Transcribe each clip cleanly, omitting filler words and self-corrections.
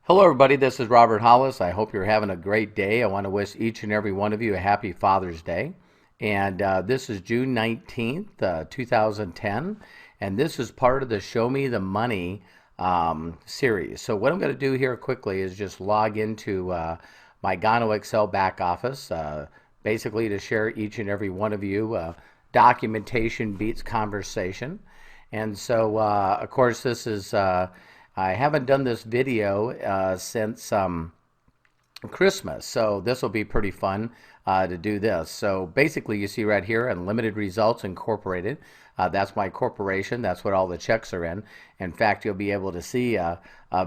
Hello, everybody. This is Robert-Hollis. I hope you're having a great day. I want to wish each and every one of you a happy Father's Day. And this is June 19th, 2010. And this is part of the Show Me the Money series. So what I'm going to do here quickly is just log into my Gano Excel back office, basically to share each and every one of you. Documentation beats conversation. And so, of course, this is... I haven't done this video since Christmas, so this will be pretty fun to do this. So basically, you see right here, Unlimited Results Incorporated. That's my corporation. That's what all the checks are in. In fact, you'll be able to see a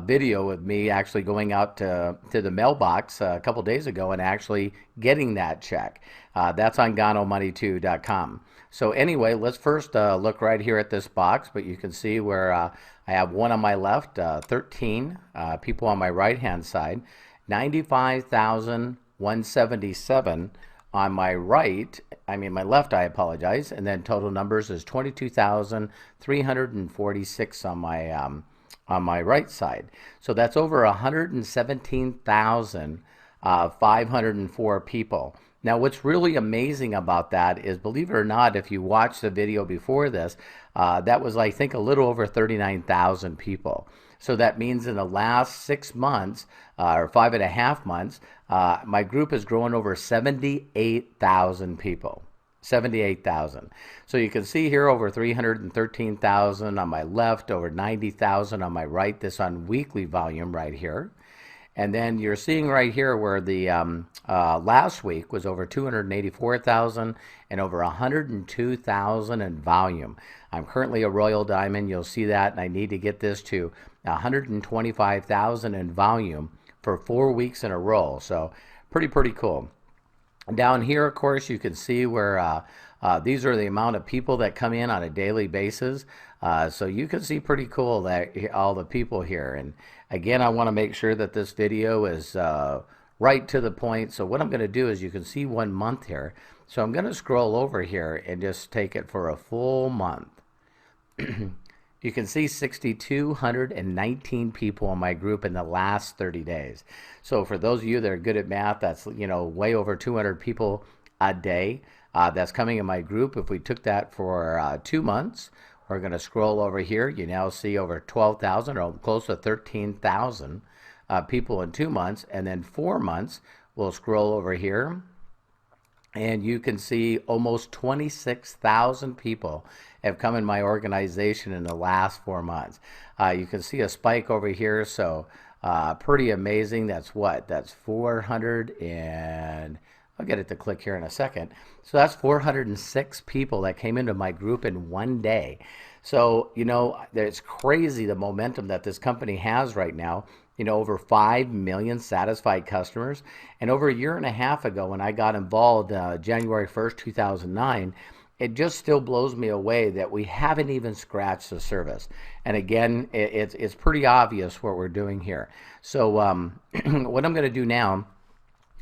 video of me actually going out to the mailbox a couple days ago and actually getting that check. That's on GanoMoney2.com. So anyway, let's first look right here at this box, but you can see where I have one on my left, 13 people on my right-hand side, 95,177 on my right, my left, I apologize, and then total numbers is 22,346 on my right side. So that's over 117,504 people. Now, what's really amazing about that is, believe it or not, if you watch the video before this, that was, I think, a little over 39,000 people. So that means in the last 6 months, or 5.5 months, my group has grown over 78,000 people. 78,000. So you can see here over 313,000 on my left, over 90,000 on my right, this on weekly volume right here. And then you're seeing right here where the last week was over 284,000 and over 102,000 in volume. I'm currently a Royal Diamond. You'll see that, and I need to get this to 125,000 in volume for 4 weeks in a row. So pretty cool. Down here, of course, you can see where these are the amount of people that come in on a daily basis. So you can see pretty cool that all the people here. And again, I want to make sure that this video is right to the point. So what I'm going to do is, you can see 1 month here. So I'm going to scroll over here and just take it for a full month. You can see 6,219 people in my group in the last 30 days. So for those of you that are good at math, that's way over 200 people a day that's coming in my group. If we took that for 2 months, we're going to scroll over here. You now see over 12,000 or close to 13,000 people in 2 months. And then 4 months, we'll scroll over here, and you can see almost 26,000 people have come in my organization in the last 4 months. You can see a spike over here, so pretty amazing. That's what? That's 400 and... I'll get it to click here in a second. So that's 406 people that came into my group in 1 day. So, it's crazy the momentum that this company has right now. Over 5 million satisfied customers. And over a year and a half ago, when I got involved, January 1st, 2009, it just still blows me away that we haven't even scratched the surface. And again, it's pretty obvious what we're doing here. So what I'm going to do now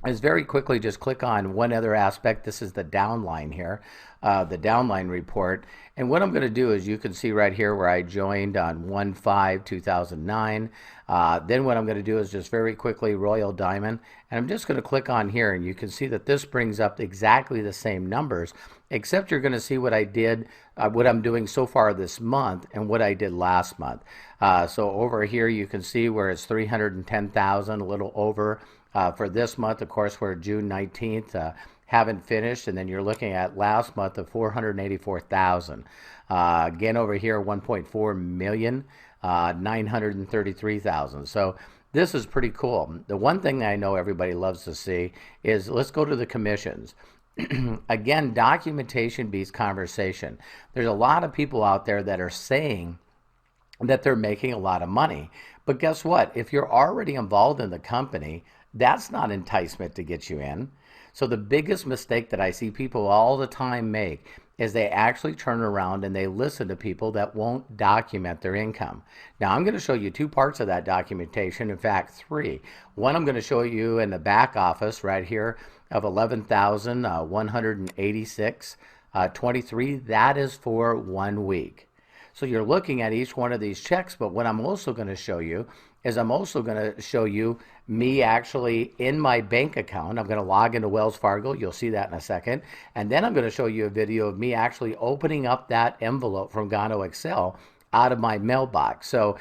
is very quickly just click on one other aspect. This is the downline here, the downline report. And what I'm going to do is, you can see right here where I joined on 1/5/2009. Then what I'm going to do is just very quickly Royal Diamond, and I'm just going to click on here, and you can see that this brings up exactly the same numbers, except you're going to see what I did, what I'm doing so far this month and what I did last month. So over here you can see where it's 310,000, a little over. For this month, of course, we're June 19th, haven't finished, and then you're looking at last month of 484,000. Again, over here, 1.4 million, 933,000. So this is pretty cool. The one thing that I know everybody loves to see is, let's go to the commissions. Again, documentation beats conversation. There's a lot of people out there that are saying that they're making a lot of money. But guess what? If you're already involved in the company, that's not enticement to get you in. So the biggest mistake that I see people all the time make is they actually turn around and they listen to people that won't document their income. Now, I'm going to show you 2 parts of that documentation. In fact, 3. One, I'm going to show you in the back office right here of 11,186, 23. That is for 1 week. So you're looking at each one of these checks, but what I'm also going to show you is I'm also going to show you me actually in my bank account. I'm going to log into Wells Fargo. You'll see that in a second. And then I'm going to show you a video of me actually opening up that envelope from Gano Excel out of my mailbox. So,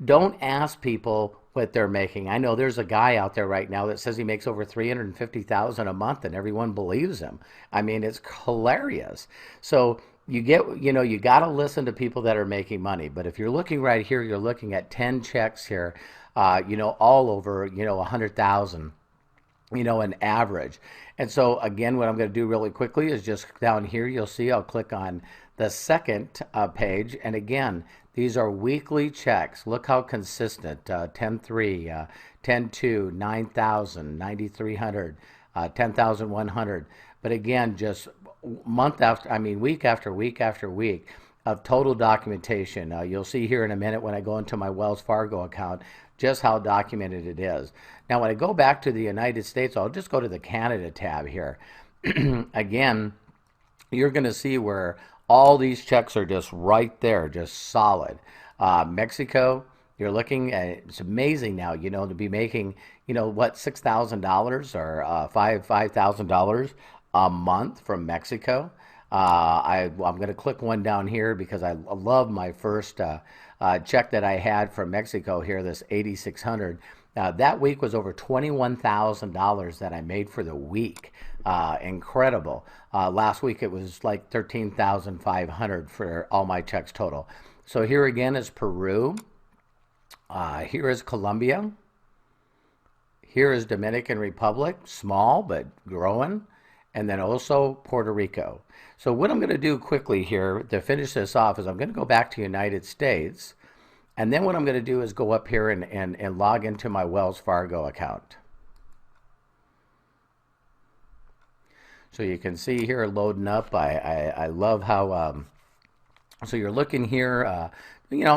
don't ask people what they're making. I know there's a guy out there right now that says he makes over 350,000 a month and everyone believes him. I mean, it's hilarious. So, you got to listen to people that are making money. But if you're looking right here, you're looking at 10 checks here, all over, 100,000, an average. And so again, what I'm going to do really quickly is just down here, you'll see I'll click on the second page. And again, these are weekly checks. Look how consistent, 10-3, 10-2, 9,000, 9,300, 10,100. But again, just week after week after week of total documentation. You'll see here in a minute when I go into my Wells Fargo account just how documented it is. Now, when I go back to the United States, I'll just go to the Canada tab here. Again, you're going to see where all these checks are just right there, just solid. Mexico, you're looking at, it's amazing now, to be making, $6,000 or $5,000 a month from Mexico. I'm going to click one down here because I love my first check that I had from Mexico here, this 8,600. That week was over $21,000 that I made for the week. Incredible. Last week it was like 13,500 for all my checks total. So here again is Peru. Here is Colombia. Here is Dominican Republic, small but growing. And then also Puerto Rico. So what I'm going to do quickly here to finish this off is I'm going to go back to United States. And then what I'm going to do is go up here and log into my Wells Fargo account. So you can see here loading up. I love how, so you're looking here,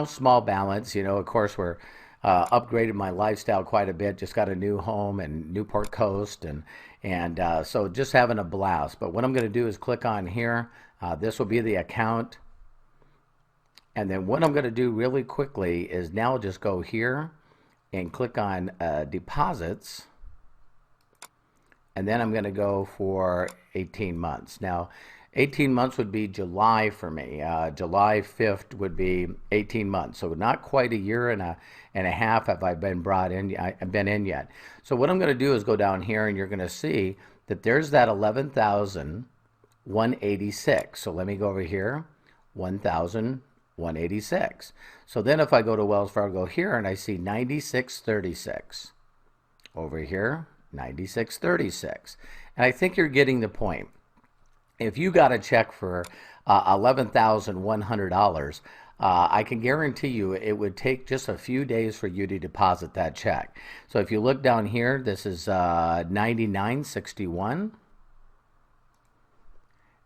small balance. Of course, we're upgraded my lifestyle quite a bit. Just got a new home in Newport Coast, and so just having a blast. But what I'm going to do is click on here. This will be the account. And then what I'm going to do really quickly is now just go here and click on deposits. And then I'm going to go for 18 months. Now, 18 months would be July for me. July 5th would be 18 months. So not quite a year and a half have I been in yet. So what I'm going to do is go down here and you're going to see that there's that 11,186. So let me go over here, 1,186. So then if I go to Wells Fargo here and I see 9636 over here, 9636. And I think you're getting the point. If you got a check for $11,100, I can guarantee you it would take just a few days for you to deposit that check. So if you look down here, this is 9961.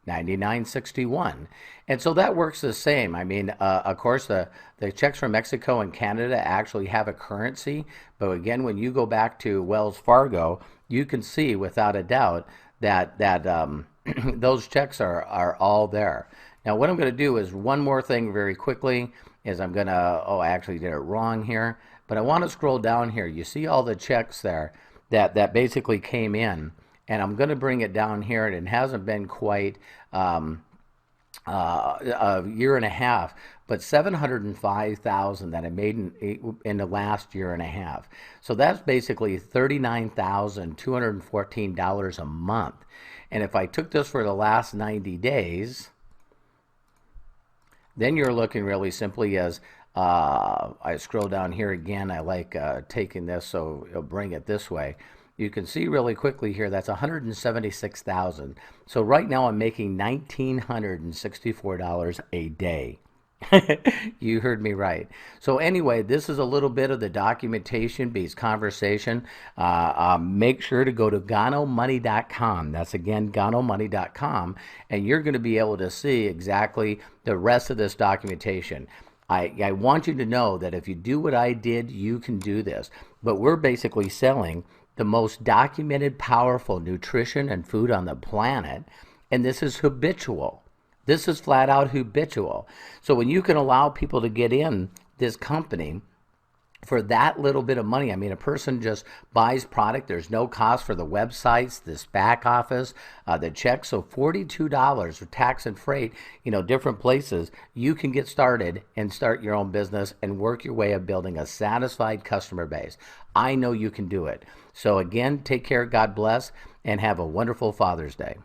9961. And so that works the same. I mean, of course, the checks from Mexico and Canada actually have a currency. But again, when you go back to Wells Fargo, you can see without a doubt that those checks are all there. Now, what I'm going to do is one more thing very quickly is I'm going to, I actually did it wrong here. But I want to scroll down here. You see all the checks there that basically came in. And I'm going to bring it down here, and it hasn't been quite a year and a half, but 705,000 that I made in the last year and a half. So that's basically $39,214 a month. And if I took this for the last 90 days, then you're looking really simply as I scroll down here again. I like taking this, so it'll bring it this way. You can see really quickly here that's 176,000. So right now I'm making $1,964 a day. You heard me right. So anyway, this is a little bit of the documentation based conversation. Make sure to go to GanoMoney.com. That's again GanoMoney.com, and you're going to be able to see exactly the rest of this documentation. I want you to know that if you do what I did, you can do this. But we're basically selling the most documented, powerful nutrition and food on the planet, and this is habitual. This is flat out habitual. So when you can allow people to get in this company for that little bit of money. I mean, a person just buys product. There's no cost for the websites, this back office, the checks. So $42 for tax and freight, different places. You can get started and start your own business and work your way of building a satisfied customer base. I know you can do it. So again, take care, God bless, and have a wonderful Father's Day.